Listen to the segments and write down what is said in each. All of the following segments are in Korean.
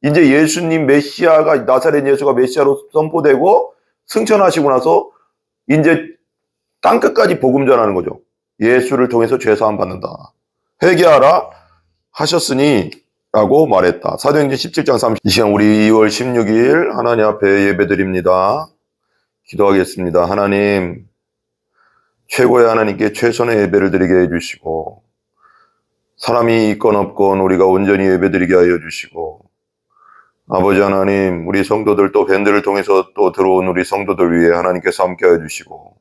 이제 예수님 메시아가, 나사렛 예수가 메시아로 선포되고 승천하시고 나서 이제 땅끝까지 복음 전하는 거죠. 예수를 통해서 죄사함 받는다. 회개하라 하셨으니 라고 말했다. 사도행전 17장 30. 이 시간 우리 2월 16일 하나님 앞에 예배드립니다. 기도하겠습니다. 하나님, 최고의 하나님께 최선의 예배를 드리게 해주시고, 사람이 있건 없건 우리가 온전히 예배드리게 하여 주시고, 아버지 하나님, 우리 성도들 또 밴드를 통해서 또 들어온 우리 성도들 위해 하나님께서 함께 하여 주시고,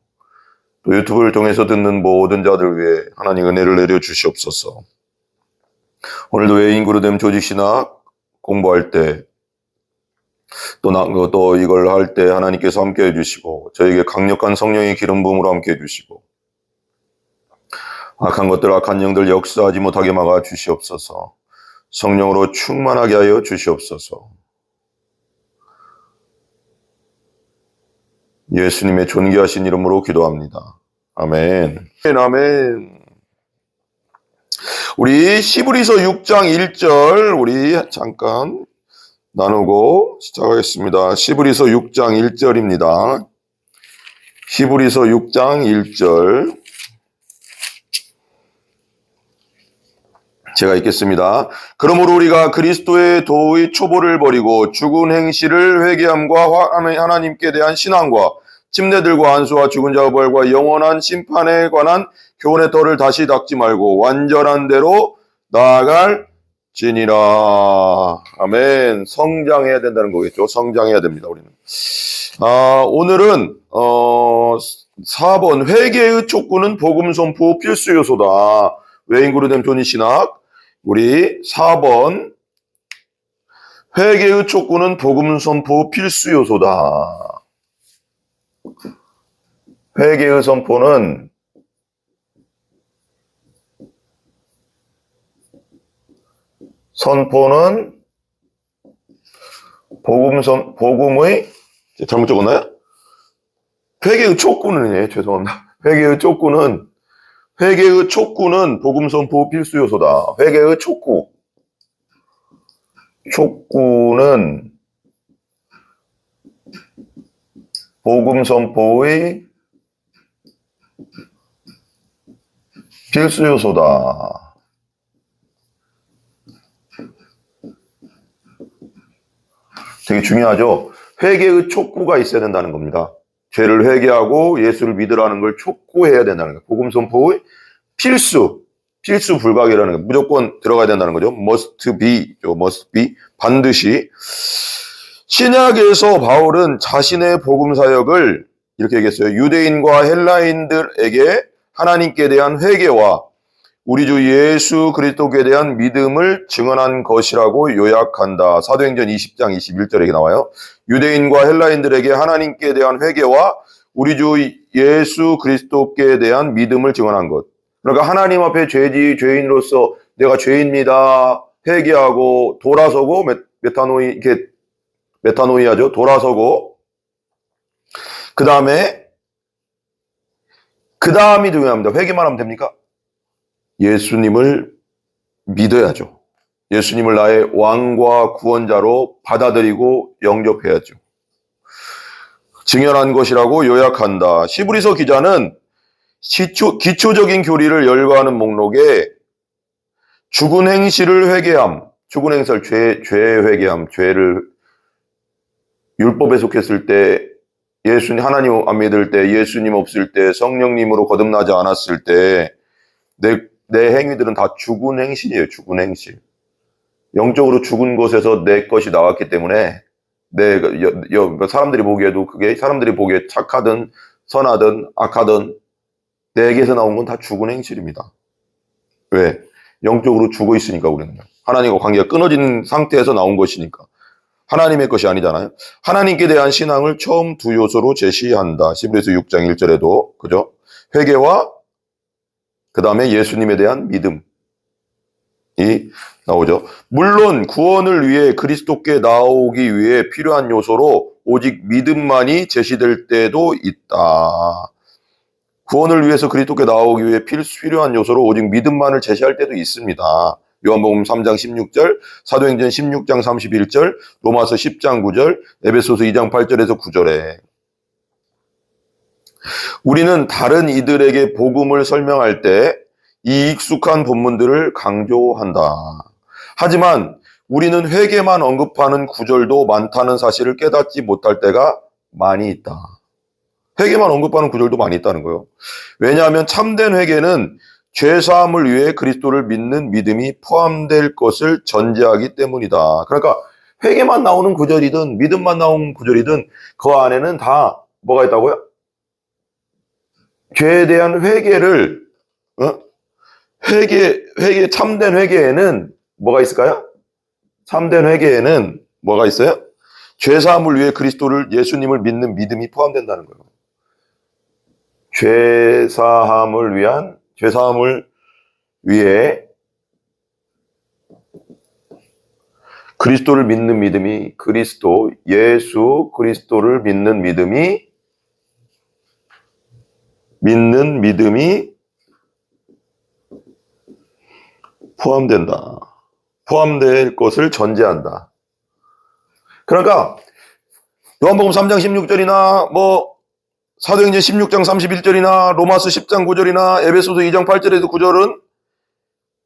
또 유튜브를 통해서 듣는 모든 자들 위해 하나님 은혜를 내려 주시옵소서. 오늘도 외인 그루댐 조직신학 공부할 때, 또 이걸 할 때 하나님께서 함께 해주시고, 저에게 강력한 성령의 기름 부음으로 함께 해주시고, 악한 것들, 악한 영들 역사하지 못하게 막아 주시옵소서. 성령으로 충만하게 하여 주시옵소서. 예수님의 존귀하신 이름으로 기도합니다. 아멘. 아멘. 우리 시브리서 6장 1절 우리 잠깐 나누고 시작하겠습니다. 시브리서 6장 1절입니다. 시브리서 6장 1절 제가 읽겠습니다. 그러므로 우리가 그리스도의 도의 초보를 버리고 죽은 행실을 회개함과 하나님께 대한 신앙과 침례들과 안수와 죽은 자의 부활과 영원한 심판에 관한 교훈의 터를 다시 닦지 말고 완전한 대로 나아갈 지니라. 아멘. 성장해야 된다는 거겠죠. 성장해야 됩니다, 우리는. 오늘은 4번 회개의 촉구는 복음 선포 필수 요소다. 외인 그루댐 조직신학 우리 4번 회개의 촉구는 복음 선포 필수 요소다. 회개의 선포는 복음의 잘못 적었나요? 회개의 촉구는 죄송합니다. 회개의 촉구는 복음 선포 필수 요소다. 회개의 촉구는 복음 선포의 필수 요소다. 되게 중요하죠. 회개의 촉구가 있어야 된다는 겁니다. 죄를 회개하고 예수를 믿으라는 걸 촉구해야 된다는 거예요. 복음 선포의 필수 불가결이라는 거예요. 무조건 들어가야 된다는 거죠. must be, 반드시. 신약에서 바울은 자신의 복음 사역을 이렇게 얘기했어요. 유대인과 헬라인들에게 하나님께 대한 회개와 우리 주 예수 그리스도께 대한 믿음을 증언한 것이라고 요약한다. 사도행전 20장 21절에 나와요. 유대인과 헬라인들에게 하나님께 대한 회개와 우리 주 예수 그리스도께 대한 믿음을 증언한 것. 그러니까 하나님 앞에 죄인으로서 내가 죄입니다. 회개하고 돌아서고 메타노이아죠. 돌아서고 그 다음이 중요합니다. 회개만 하면 됩니까? 예수님을 믿어야죠. 예수님을 나의 왕과 구원자로 받아들이고 영접해야죠. 증언한 것이라고 요약한다. 시브리서 기자는 기초적인 교리를 열거하는 목록에 죽은 행실을 회개함, 죽은 행실, 죄 회개함, 죄를 율법에 속했을 때, 하나님 안 믿을 때, 예수님 없을 때, 성령님으로 거듭나지 않았을 때, 내 행위들은 다 죽은 행실이에요. 죽은 행실. 영적으로 죽은 곳에서 내 것이 나왔기 때문에 사람들이 보기에도 그게 사람들이 보기에 착하든 선하든 악하든 내게서 나온 건 다 죽은 행실입니다. 왜? 영적으로 죽어 있으니까 우리는. 하나님과 관계가 끊어진 상태에서 나온 것이니까. 하나님의 것이 아니잖아요. 하나님께 대한 신앙을 처음 두 요소로 제시한다. 시브리서 6장 1절에도 그죠? 회개와 그 다음에 예수님에 대한 믿음이 나오죠. 물론 구원을 위해 그리스도께 나오기 위해 필요한 요소로 오직 믿음만이 제시될 때도 있다. 구원을 위해서 그리스도께 나오기 위해 필요한 요소로 오직 믿음만을 제시할 때도 있습니다. 요한복음 3장 16절, 사도행전 16장 31절, 로마서 10장 9절, 에베소서 2장 8절에서 9절에 우리는 다른 이들에게 복음을 설명할 때 이 익숙한 본문들을 강조한다. 하지만 우리는 회개만 언급하는 구절도 많다는 사실을 깨닫지 못할 때가 많이 있다. 회개만 언급하는 구절도 많이 있다는 거예요. 왜냐하면 참된 회개는 죄사함을 위해 그리스도를 믿는 믿음이 포함될 것을 전제하기 때문이다. 그러니까 회개만 나오는 구절이든 믿음만 나오는 구절이든 그 안에는 다 뭐가 있다고요? 죄에 대한 회개를 참된 회개에는 뭐가 있을까요? 참된 회개에는 뭐가 있어요? 죄사함을 위해 그리스도를 예수님을 믿는 믿음이 포함된다는 거예요. 죄사함을 위해 그리스도를 믿는 믿음이 예수 그리스도를 믿는 믿음이 포함된다. 포함될 것을 전제한다. 그러니까 요한복음 3장 16절이나 사도행전 16장 31절이나 로마서 10장 9절이나 에베소서 2장 8절에서 9절은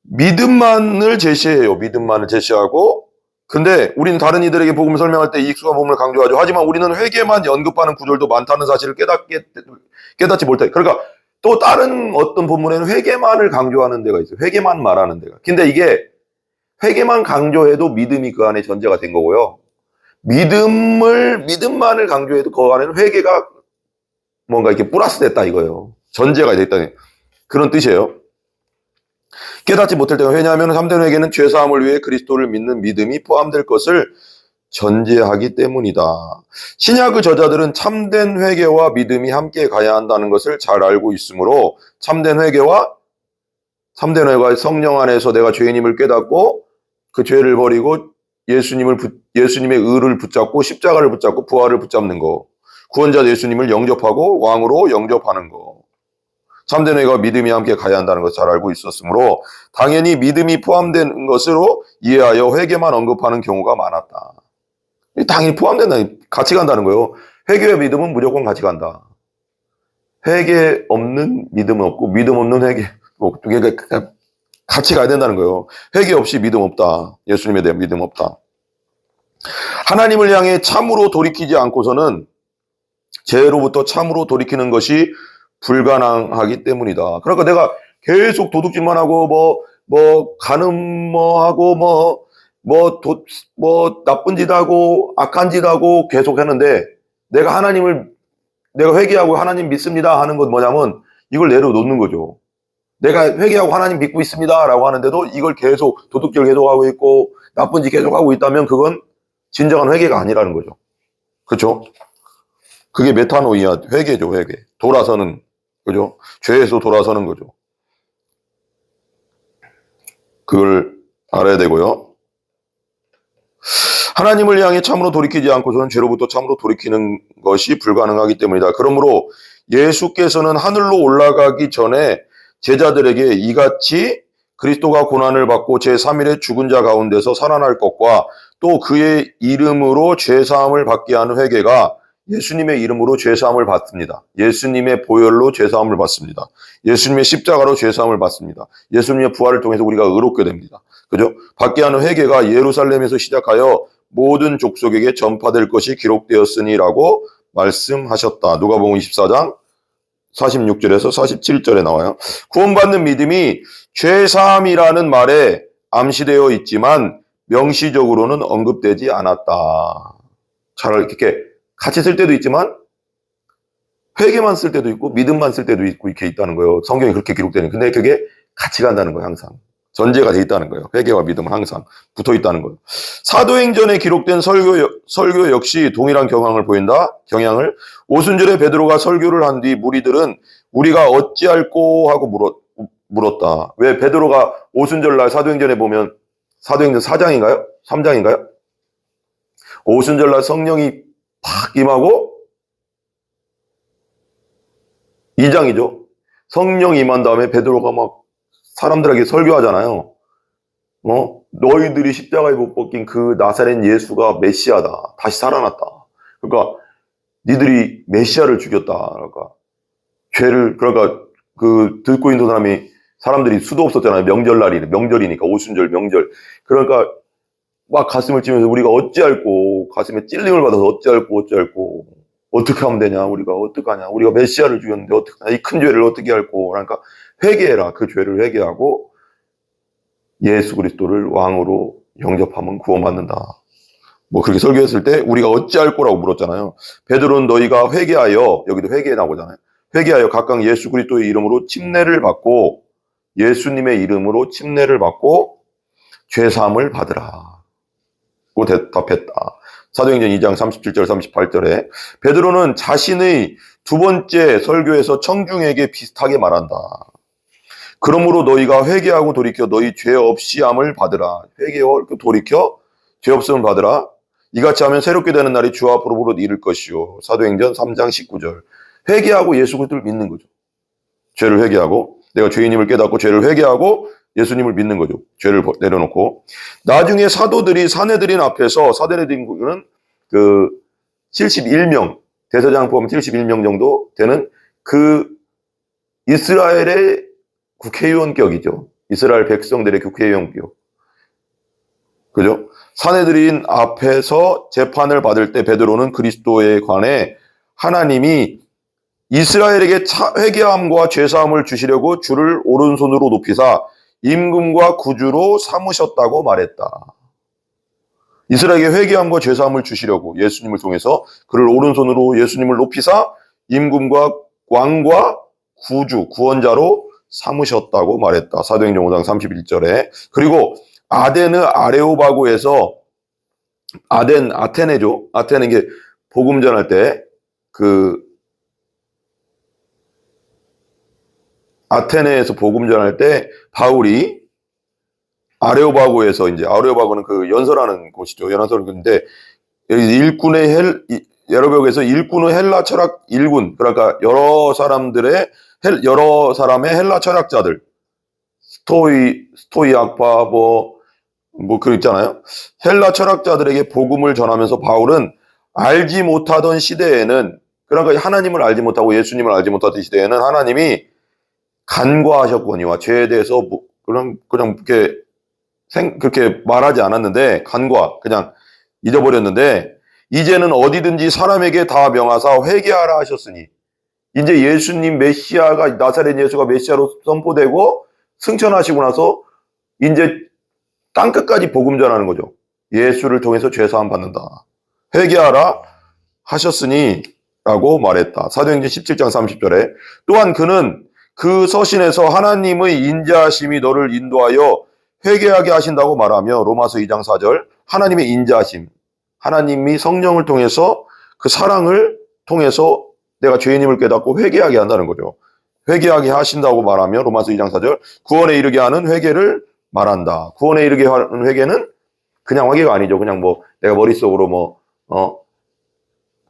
믿음만을 제시해요. 믿음만을 제시하고, 근데 우리는 다른 이들에게 복음을 설명할 때 이 익숙한 복음을 강조하죠. 하지만 우리는 회개만 언급하는 구절도 많다는 사실을 깨닫지 못해. 그러니까 또 다른 어떤 본문에는 회개만을 강조하는 데가 있어요. 회개만 말하는 데가. 근데 이게 회개만 강조해도 믿음이 그 안에 전제가 된 거고요. 믿음만을 강조해도 그 안에는 회개가 뭔가 이렇게 플러스 됐다 이거예요. 전제가 됐다. 그런 뜻이에요. 깨닫지 못할 때가, 왜냐하면 참된 회개는 죄사함을 위해 그리스도를 믿는 믿음이 포함될 것을 전제하기 때문이다. 신약의 저자들은 참된 회개와 믿음이 함께 가야 한다는 것을 잘 알고 있으므로 참된 회개와 성령 안에서 내가 죄인임을 깨닫고 그 죄를 버리고 예수님의 의를 붙잡고 십자가를 붙잡고 부활을 붙잡는 거, 구원자 예수님을 영접하고 왕으로 영접하는 거, 참된 회개와 믿음이 함께 가야 한다는 것을 잘 알고 있었으므로 당연히 믿음이 포함된 것으로 이해하여 회개만 언급하는 경우가 많았다. 당연히 같이 간다는 거예요. 회개와 믿음은 무조건 같이 간다. 회개 없는 믿음은 없고 믿음 없는 회개, 그러니까 같이 가야 된다는 거예요. 회개 없이 믿음 없다. 예수님에 대한 믿음 없다. 하나님을 향해 참으로 돌이키지 않고서는 죄로부터 참으로 돌이키는 것이 불가능하기 때문이다. 그러니까 내가 계속 도둑질만 하고 하고 나쁜 짓 하고 악한 짓 하고 계속 했는데 내가 회개하고 하나님 믿습니다 하는 건 뭐냐면 이걸 내려놓는 거죠. 내가 회개하고 하나님 믿고 있습니다 라고 하는데도 이걸 계속 도둑질 계속하고 있고 나쁜 짓 계속하고 있다면 그건 진정한 회개가 아니라는 거죠. 그렇죠? 그게 메타노이아, 회개죠. 회개. 돌아서는, 그죠? 죄에서 돌아서는 거죠. 그걸 알아야 되고요. 하나님을 향해 참으로 돌이키지 않고서는 죄로부터 참으로 돌이키는 것이 불가능하기 때문이다. 그러므로 예수께서는 하늘로 올라가기 전에 제자들에게 이같이 그리스도가 고난을 받고 제3일에 죽은 자 가운데서 살아날 것과 또 그의 이름으로 죄사함을 받게 하는 회개가 예수님의 이름으로 죄사함을 받습니다. 예수님의 보혈로 죄사함을 받습니다. 예수님의 십자가로 죄사함을 받습니다. 예수님의 부활을 통해서 우리가 의롭게 됩니다. 그죠? 받게 하는 회개가 예루살렘에서 시작하여 모든 족속에게 전파될 것이 기록되었으니라고 말씀하셨다. 누가복음 24장 46절에서 47절에 나와요. 구원받는 믿음이 죄사함이라는 말에 암시되어 있지만 명시적으로는 언급되지 않았다. 잘 이렇게 같이 쓸 때도 있지만 회개만 쓸 때도 있고 믿음만 쓸 때도 있고 이렇게 있다는 거예요. 성경이 그렇게 기록되는. 근데 그게 같이 간다는 거예요. 항상. 전제가 돼 있다는 거예요. 회개와 믿음은 항상 붙어 있다는 거예요. 사도행전에 기록된 설교 역시 동일한 경향을 오순절에 베드로가 설교를 한 뒤 무리들은 우리가 어찌할꼬 하고 물었다. 왜 베드로가 오순절날 사도행전에 보면 사도행전 4장인가요? 3장인가요? 오순절날 성령이 팍 임하고 2장이죠. 성령 임한 다음에 베드로가 막 사람들에게 설교하잖아요. 너희들이 십자가에 못 박힌 그 나사렛 예수가 메시아다. 다시 살아났다. 그러니까 니들이 메시아를 죽였다. 그러니까 그러니까 그 듣고 있는 사람들이 수도 없었잖아요. 명절이니까 오순절 명절. 그러니까 막 가슴을 찌면서 우리가 어찌할꼬, 가슴에 찔림을 받아서 어찌할꼬 어떻게 하면 되냐, 우리가 어떡하냐, 우리가 메시아를 죽였는데 어떡하냐, 이 큰 죄를 어떻게 할꼬. 그러니까 회개해라. 그 죄를 회개하고 예수 그리스도를 왕으로 영접하면 구원받는다. 뭐 그렇게 설교했을 때 우리가 어찌할 거라고 물었잖아요. 베드로는 너희가 회개하여, 여기도 회개에 나오잖아요. 회개하여 각각 예수 그리스도의 이름으로 침례를 받고, 예수님의 이름으로 침례를 받고 죄 사함을 받으라. 고 대답했다. 사도행전 2장 37절 38절에 베드로는 자신의 두 번째 설교에서 청중에게 비슷하게 말한다. 그러므로 너희가 회개하고 돌이켜 너희 죄 없이 함을 받으라. 회개하고 돌이켜 죄 없음을 받으라. 이같이 하면 새롭게 되는 날이 주 앞으로 이를 것이요. 사도행전 3장 19절. 회개하고 예수 그리스도를 믿는 거죠. 죄를 회개하고, 내가 죄인임을 깨닫고 죄를 회개하고 예수님을 믿는 거죠. 죄를 내려놓고. 나중에 사내들인 앞에서, 사내들인은 그 71명, 대제사장 포함 71명 정도 되는 그 이스라엘의 국회의원격이죠. 이스라엘 백성들의 국회의원격. 그죠? 사내들인 앞에서 재판을 받을 때 베드로는 그리스도에 관해 하나님이 이스라엘에게 회개함과 죄사함을 주시려고 주를 오른손으로 높이사 임금과 구주로 삼으셨다고 말했다. 이스라엘에게 회개함과 죄사함을 주시려고 예수님을 통해서 그를 오른손으로 예수님을 높이사 임금과 왕과 구원자로 삼으셨다고 말했다. 사도행전 5장 31절에. 그리고 아데느 아레오바고에서 아테네죠. 아테네 이게 복음 전할 때 아테네에서 복음 전할 때 바울이 아레오바고에서, 이제 아레오바고는 그 연설하는 곳이죠. 연설인데 여러벽에서 일꾼의 헬라 철학 일군, 그러니까 여러 사람의 헬라 철학자들, 스토이학파 뭐 그 있잖아요. 헬라 철학자들에게 복음을 전하면서 바울은 알지 못하던 시대에는, 그러니까 하나님을 알지 못하고 예수님을 알지 못하던 시대에는 하나님이 간과하셨거니와 죄에 대해서 그냥 그렇게 말하지 않았는데, 그냥 잊어버렸는데, 이제는 어디든지 사람에게 다 명하사 회개하라 하셨으니, 이제 예수님 메시아가, 나사렛 예수가 메시아로 선포되고 승천하시고 나서 이제 땅끝까지 복음 전하는 거죠. 예수를 통해서 죄사함 받는다. 회개하라 하셨으니 라고 말했다. 사도행전 17장 30절에 또한 그는 그 서신에서 하나님의 인자하심이 너를 인도하여 회개하게 하신다고 말하며, 로마서 2장 4절, 하나님의 인자하심, 하나님이 성령을 통해서 그 사랑을 통해서 내가 죄인임을 깨닫고 회개하게 한다는 거죠. 회개하게 하신다고 말하며 로마서 2장 4절, 구원에 이르게 하는 회개를 말한다. 구원에 이르게 하는 회개는 그냥 회개가 아니죠. 그냥 뭐 내가 머릿속으로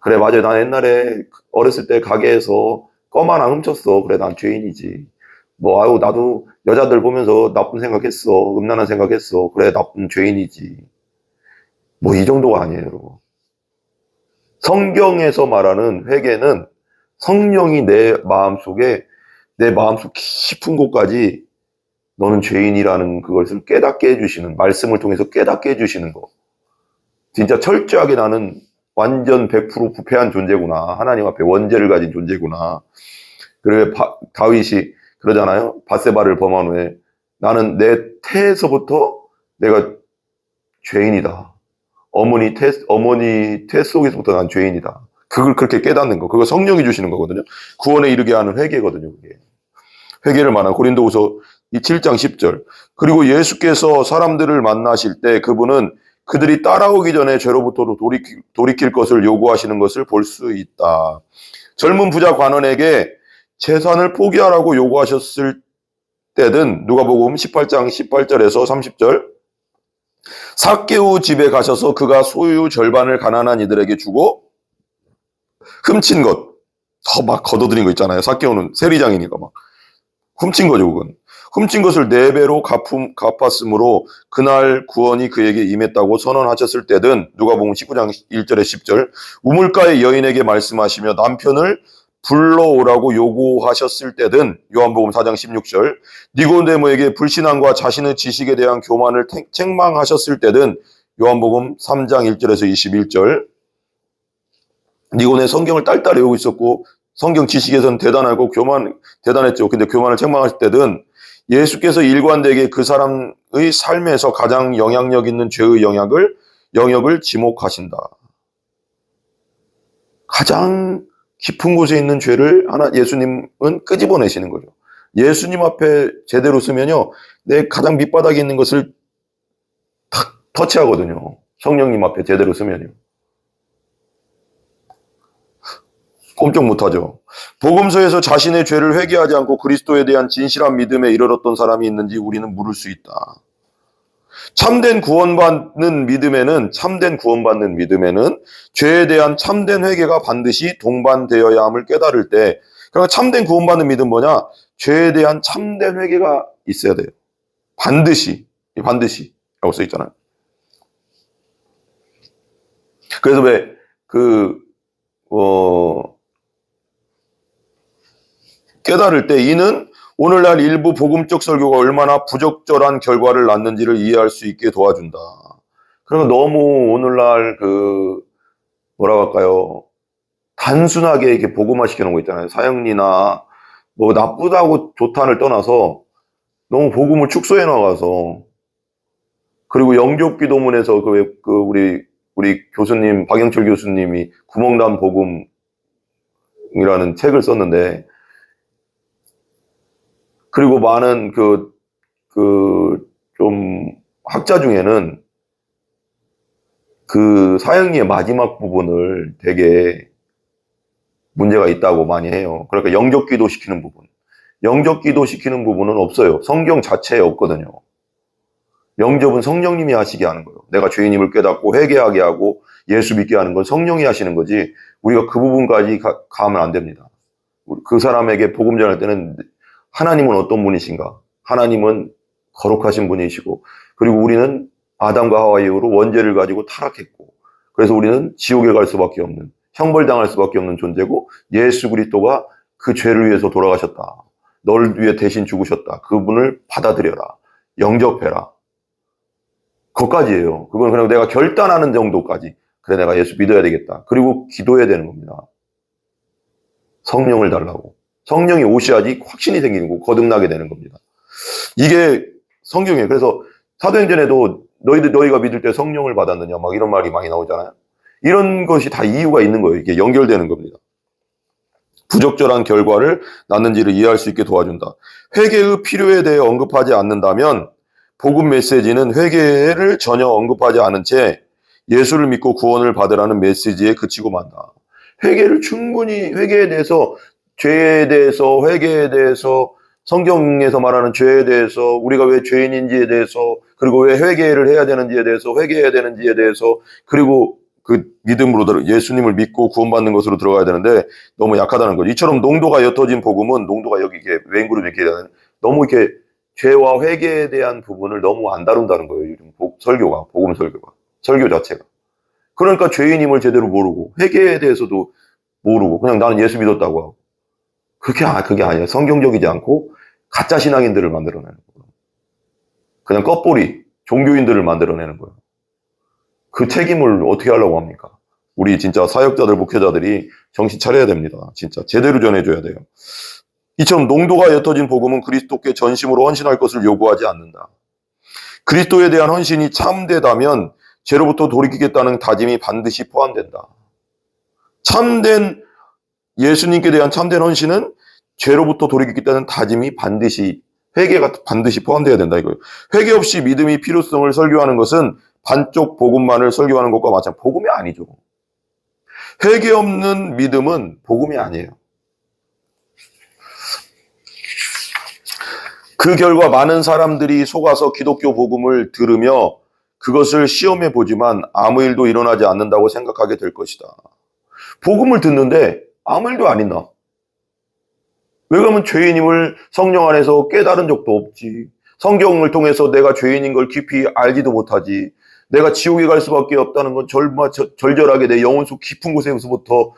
그래 맞아, 난 옛날에 어렸을 때 가게에서 껌 하나 훔쳤어. 그래 난 죄인이지. 아유 나도 여자들 보면서 나쁜 생각했어. 음란한 생각했어. 그래 나쁜 죄인이지. 이 정도가 아니에요. 성경에서 말하는 회개는 성령이 내 마음속 깊은 곳까지 너는 죄인이라는 그것을 깨닫게 해주시는, 말씀을 통해서 깨닫게 해주시는 거. 진짜 철저하게 나는 완전 100% 부패한 존재구나. 하나님 앞에 원죄를 가진 존재구나. 그래 다윗이 그러잖아요. 밧세바를 범한 후에 나는 내 태에서부터 내가 죄인이다. 어머니 태 속에서부터 난 죄인이다. 그걸 그렇게 깨닫는 거. 그거 성령이 주시는 거거든요. 구원에 이르게 하는 회개거든요. 그게. 회개를 말하는 고린도후서 7장 10절. 그리고 예수께서 사람들을 만나실 때 그분은 그들이 따라오기 전에 죄로부터 돌이킬 것을 요구하시는 것을 볼 수 있다. 젊은 부자 관원에게 재산을 포기하라고 요구하셨을 때든 누가복음 18장 18절에서 30절, 삭개오 집에 가셔서 그가 소유 절반을 가난한 이들에게 주고 훔친 것, 더 막 걷어들인 거 있잖아요. 삭개오는 세리장이니까 막 훔친 거죠, 그건. 훔친 것을 4배로 갚았으므로 그날 구원이 그에게 임했다고 선언하셨을 때든, 누가복음 19장 1절에 10절, 우물가의 여인에게 말씀하시며 남편을 불러오라고 요구하셨을 때든, 요한복음 4장 16절, 니고데모에게 불신앙과 자신의 지식에 대한 교만을 책망하셨을 때든, 요한복음 3장 1절에서 21절, 니고네 성경을 딸딸 외우고 있었고 성경 지식에서는 대단하고 대단했죠. 근데 교만을 책망할 때든, 예수께서 일관되게 그 사람의 삶에서 가장 영향력 있는 죄의 영역을 지목하신다. 가장 깊은 곳에 있는 죄를 예수님은 끄집어내시는 거죠. 예수님 앞에 제대로 쓰면요, 내 가장 밑바닥에 있는 것을 탁 터치하거든요. 성령님 앞에 제대로 쓰면요. 꼼짝 못하죠. 복음서에서 자신의 죄를 회개하지 않고 그리스도에 대한 진실한 믿음에 이르렀던 사람이 있는지 우리는 물을 수 있다. 참된 구원받는 믿음에는 죄에 대한 참된 회개가 반드시 동반되어야 함을 깨달을 때, 그러니까 참된 구원받는 믿음 뭐냐? 죄에 대한 참된 회개가 있어야 돼요. 반드시라고 써 있잖아요. 그래서 깨달을 때 이는 오늘날 일부 복음적 설교가 얼마나 부적절한 결과를 낳는지를 이해할 수 있게 도와준다. 그러면 너무 오늘날 뭐라고 할까요? 단순하게 이렇게 복음화 시켜놓은 거 있잖아요. 사형리나 뭐 나쁘다고 좋다를 떠나서 너무 복음을 축소해 나가서, 그리고 영접기도문에서 우리 교수님, 박영철 교수님이 구멍난 복음이라는 책을 썼는데, 그리고 많은 좀 학자 중에는 사형리의 마지막 부분을 되게 문제가 있다고 많이 해요. 그러니까 영접기도 시키는 부분은 없어요. 성경 자체에 없거든요. 영접은 성령님이 하시게 하는 거예요. 내가 죄인임을 깨닫고 회개하게 하고 예수 믿게 하는 건 성령이 하시는 거지, 우리가 그 부분까지 가면 안 됩니다. 그 사람에게 복음 전할 때는 하나님은 어떤 분이신가? 하나님은 거룩하신 분이시고, 그리고 우리는 아담과 하와 이후로 원죄를 가지고 타락했고, 그래서 우리는 지옥에 갈 수밖에 없는, 형벌당할 수밖에 없는 존재고, 예수 그리스도가 그 죄를 위해서 돌아가셨다. 너를 위해 대신 죽으셨다. 그분을 받아들여라. 영접해라. 그것까지예요. 그건 그냥 내가 결단하는 정도까지. 그래, 내가 예수 믿어야 되겠다. 그리고 기도해야 되는 겁니다. 성령을 달라고. 성령이 오셔야지 확신이 생기는 거고 거듭나게 되는 겁니다. 이게 성경이에요. 그래서 사도행전에도 너희가 믿을 때 성령을 받았느냐 막 이런 말이 많이 나오잖아요. 이런 것이 다 이유가 있는 거예요. 이게 연결되는 겁니다. 부적절한 결과를 낳는지를 이해할 수 있게 도와준다. 회개의 필요에 대해 언급하지 않는다면 복음 메시지는 회개를 전혀 언급하지 않은 채 예수를 믿고 구원을 받으라는 메시지에 그치고 만다. 회개에 대해서, 죄에 대해서, 회개에 대해서, 성경에서 말하는 죄에 대해서, 우리가 왜 죄인인지에 대해서, 그리고 왜 회개를 해야 되는지에 대해서, 회개해야 되는지에 대해서, 그리고 그 믿음으로 예수님을 믿고 구원받는 것으로 들어가야 되는데 너무 약하다는 거죠. 이처럼 농도가 옅어진 복음은, 농도가 여기 이렇게 웨인그룹 이렇게 너무 이렇게 죄와 회개에 대한 부분을 너무 안 다룬다는 거예요. 요즘 복음 설교가, 설교 자체가. 그러니까 죄인임을 제대로 모르고 회개에 대해서도 모르고 그냥 나는 예수 믿었다고 하고, 그게 아니라 성경적이지 않고 가짜 신앙인들을 만들어내는 거예요. 그냥 껍보리 종교인들을 만들어내는 거예요. 그 책임을 어떻게 하려고 합니까? 우리 진짜 사역자들, 목회자들이 정신 차려야 됩니다. 진짜 제대로 전해줘야 돼요. 이처럼 농도가 옅어진 복음은 그리스도께 전심으로 헌신할 것을 요구하지 않는다. 그리스도에 대한 헌신이 참되다면 죄로부터 돌이키겠다는 다짐이 반드시 포함된다. 예수님께 대한 참된 헌신은 죄로부터 돌이키겠다는 다짐이 회개가 반드시 포함되어야 된다 이거예요. 회개 없이 믿음이 필요성을 설교하는 것은 반쪽 복음만을 설교하는 것과 마찬가지. 복음이 아니죠. 회개 없는 믿음은 복음이 아니에요. 그 결과 많은 사람들이 속아서 기독교 복음을 들으며 그것을 시험해 보지만 아무 일도 일어나지 않는다고 생각하게 될 것이다. 복음을 듣는데 아무 일도 안 있나? 왜 그러면 죄인임을 성령 안에서 깨달은 적도 없지. 성경을 통해서 내가 죄인인 걸 깊이 알지도 못하지. 내가 지옥에 갈 수밖에 없다는 건 절절하게 내 영혼 속 깊은 곳에서부터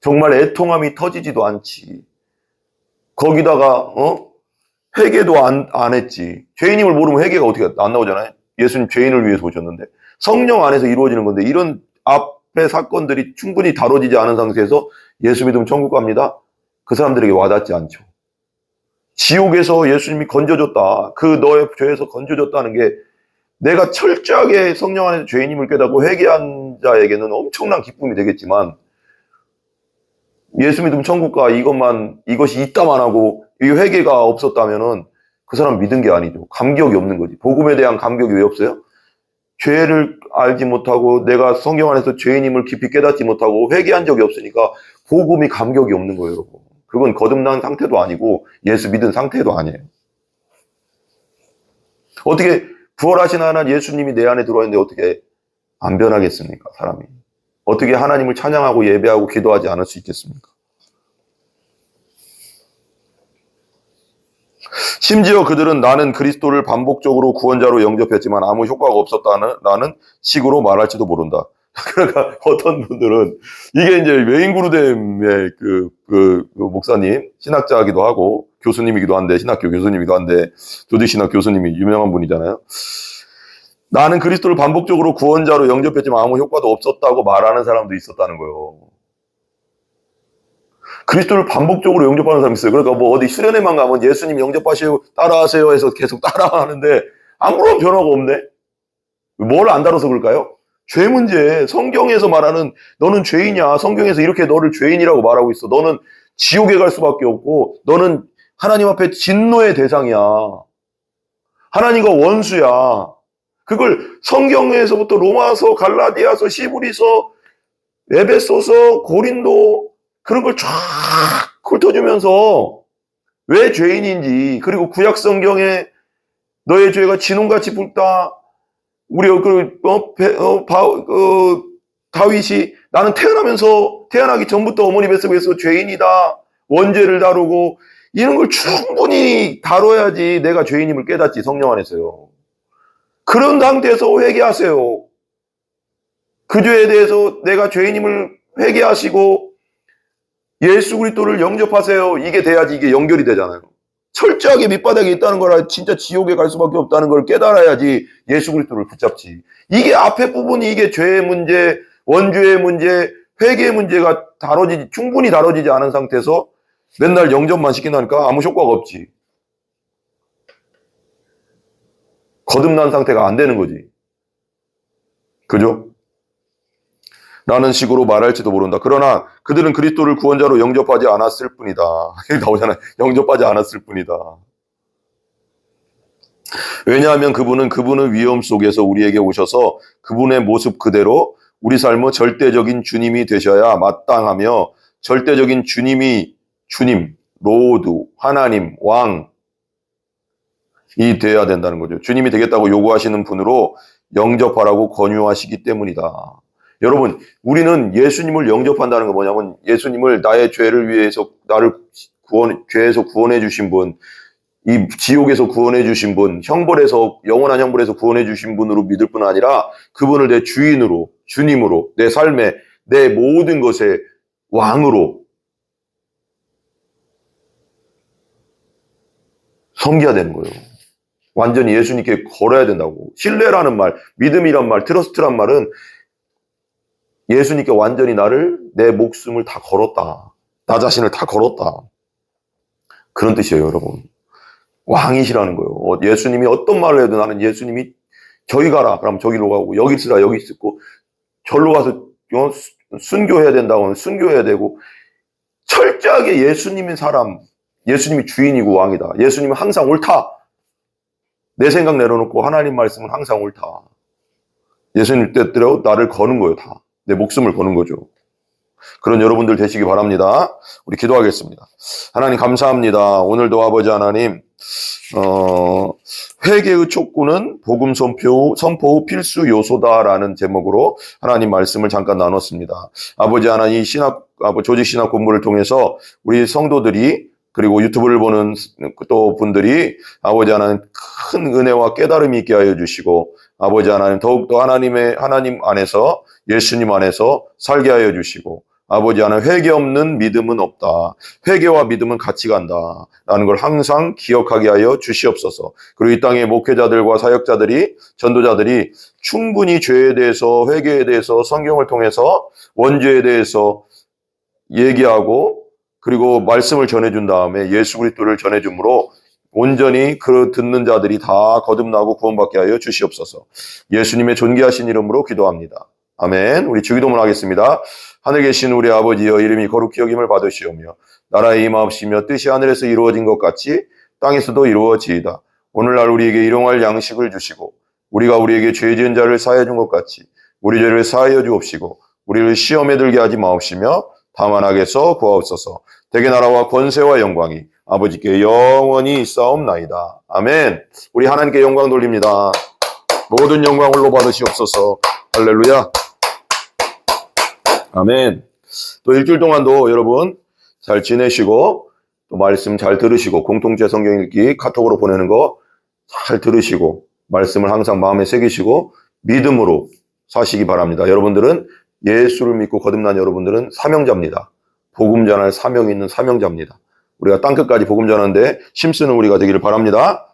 정말 애통함이 터지지도 않지. 거기다가 회개도 안 했지. 죄인임을 모르면 회개가 어떻게 안 나오잖아요. 예수님 죄인을 위해서 오셨는데 성령 안에서 이루어지는 건데 이런 앞의 사건들이 충분히 다뤄지지 않은 상태에서 예수 믿으면 천국 갑니다. 그 사람들에게 와닿지 않죠. 지옥에서 예수님이 건져줬다. 그 너의 죄에서 건져줬다는 게 내가 철저하게 성령 안에서 죄인임을 깨닫고 회개한 자에게는 엄청난 기쁨이 되겠지만 예수 믿으면 천국 가 이것이 있다만 하고 이 회개가 없었다면은 그 사람 믿은 게 아니죠. 감격이 없는 거지. 복음에 대한 감격이 왜 없어요? 죄를 알지 못하고 내가 성경 안에서 죄인임을 깊이 깨닫지 못하고 회개한 적이 없으니까 복음이 감격이 없는 거예요, 여러분. 그건 거듭난 상태도 아니고 예수 믿은 상태도 아니에요. 어떻게 부활하신 하나님 예수님이 내 안에 들어있는데 어떻게 안 변하겠습니까, 사람이? 어떻게 하나님을 찬양하고 예배하고 기도하지 않을 수 있겠습니까? 심지어 그들은 나는 그리스도를 반복적으로 구원자로 영접했지만 아무 효과가 없었다는 식으로 말할지도 모른다. 그러니까 어떤 분들은 이게 이제 외인그루뎀의 그 목사님, 신학자이기도 하고 교수님이기도 한데, 신학교 교수님이기도 한데, 조직신학 교수님이 유명한 분이잖아요. 나는 그리스도를 반복적으로 구원자로 영접했지만 아무 효과도 없었다고 말하는 사람도 있었다는 거예요. 그리스도를 반복적으로 영접하는 사람이 있어요. 그러니까 뭐 어디 수련회만 가면 예수님 영접하시고 따라하세요 해서 계속 따라하는데 아무런 변화가 없네? 뭘 안 다뤄서 그럴까요? 죄 문제. 성경에서 말하는 너는 죄인이야. 성경에서 이렇게 너를 죄인이라고 말하고 있어. 너는 지옥에 갈 수밖에 없고 너는 하나님 앞에 진노의 대상이야. 하나님과 원수야. 그걸 성경에서부터 로마서, 갈라디아서, 시브리서, 에베소서, 고린도 그런 걸 쫙 훑어주면서 왜 죄인인지, 그리고 구약 성경에 너의 죄가 진홍같이 붉다. 우리 다윗이 나는 태어나기 전부터 어머니 뱃속에서 죄인이다. 원죄를 다루고 이런 걸 충분히 다뤄야지 내가 죄인임을 깨닫지, 성령 안에서요. 그런 상태에서 회개하세요. 그 죄에 대해서 내가 죄인임을 회개하시고 예수 그리스도를 영접하세요. 이게 돼야지 이게 연결이 되잖아요. 철저하게 밑바닥에 있다는 거라 진짜 지옥에 갈 수밖에 없다는 걸 깨달아야지 예수 그리스도를 붙잡지. 이게 앞에 부분이 이게 죄의 문제, 원죄의 문제, 회개의 문제가 충분히 다뤄지지 않은 상태에서 맨날 영접만 시킨다니까 아무 효과가 없지. 거듭난 상태가 안 되는 거지. 그죠? 라는 식으로 말할지도 모른다. 그러나 그들은 그리스도를 구원자로 영접하지 않았을 뿐이다. 여기 나오잖아요. 영접하지 않았을 뿐이다. 왜냐하면 그분은 위험 속에서 우리에게 오셔서 그분의 모습 그대로 우리 삶의 절대적인 주님이 되셔야 마땅하며 절대적인 주님, 로드, 하나님, 왕이 돼야 된다는 거죠. 주님이 되겠다고 요구하시는 분으로 영접하라고 권유하시기 때문이다. 여러분, 우리는 예수님을 영접한다는 건 뭐냐면 예수님을 나의 죄를 위해서 나를 죄에서 구원해 주신 분, 이 지옥에서 구원해 주신 분, 영원한 형벌에서 구원해 주신 분으로 믿을 뿐 아니라 그분을 내 주인으로, 주님으로, 내 삶에, 내 모든 것의 왕으로 섬겨야 되는 거예요. 완전히 예수님께 걸어야 된다고. 신뢰라는 말, 믿음이란 말, 트러스트란 말은 예수님께 완전히 내 목숨을 다 걸었다. 나 자신을 다 걸었다. 그런 뜻이에요, 여러분. 왕이시라는 거예요. 예수님이 어떤 말을 해도 나는 예수님이 저기 가라. 그럼 저기로 가고, 여기 있으라. 여기 있고, 절로 가서 순교해야 된다고 하면 순교해야 되고, 철저하게 예수님인 사람, 예수님이 주인이고 왕이다. 예수님은 항상 옳다. 내 생각 내려놓고 하나님 말씀은 항상 옳다. 예수님 뜻대로 나를 거는 거예요, 다. 내 목숨을 거는 거죠. 그런 여러분들 되시기 바랍니다. 우리 기도하겠습니다. 하나님 감사합니다. 오늘도 아버지 하나님, 회개의 촉구는 복음 선포 후 필수 요소다라는 제목으로 하나님 말씀을 잠깐 나눴습니다. 아버지 하나님, 조직 신학 공부를 통해서 우리 성도들이 그리고 유튜브를 보는 또 분들이 아버지 하나님 큰 은혜와 깨달음이 있게 하여 주시고 아버지 하나님 더욱더 하나님 안에서 예수님 안에서 살게 하여 주시고 아버지 하나님 회개 없는 믿음은 없다. 회개와 믿음은 같이 간다. 라는 걸 항상 기억하게 하여 주시옵소서. 그리고 이 땅의 목회자들과 사역자들이 전도자들이 충분히 죄에 대해서 회개에 대해서 성경을 통해서 원죄에 대해서 얘기하고 그리고 말씀을 전해준 다음에 예수 그리스도를 전해줌으로 온전히 그 듣는 자들이 다 거듭나고 구원받게 하여 주시옵소서. 예수님의 존귀하신 이름으로 기도합니다. 아멘. 우리 주기도문 하겠습니다. 하늘 계신 우리 아버지여 이름이 거룩히 여김을 받으시오며 나라의 임하옵시며 뜻이 하늘에서 이루어진 것 같이 땅에서도 이루어지이다. 오늘날 우리에게 일용할 양식을 주시고 우리가 우리에게 죄 지은 자를 사하여 준 것 같이 우리 죄를 사하여 주옵시고 우리를 시험에 들게 하지 마옵시며 다만 악에서 구하옵소서. 대개 나라와 권세와 영광이 아버지께 영원히 있사옵나이다. 아멘. 우리 하나님께 영광 돌립니다. 모든 영광 홀로 받으시옵소서. 할렐루야. 아멘. 또 일주일 동안도 여러분 잘 지내시고 또 말씀 잘 들으시고 공동체 성경 읽기 카톡으로 보내는 거 잘 들으시고 말씀을 항상 마음에 새기시고 믿음으로 사시기 바랍니다. 여러분들은 예수를 믿고 거듭난 여러분들은 사명자입니다. 복음 전할 사명이 있는 사명자입니다. 우리가 땅끝까지 복음 전하는데 힘쓰는 우리가 되기를 바랍니다.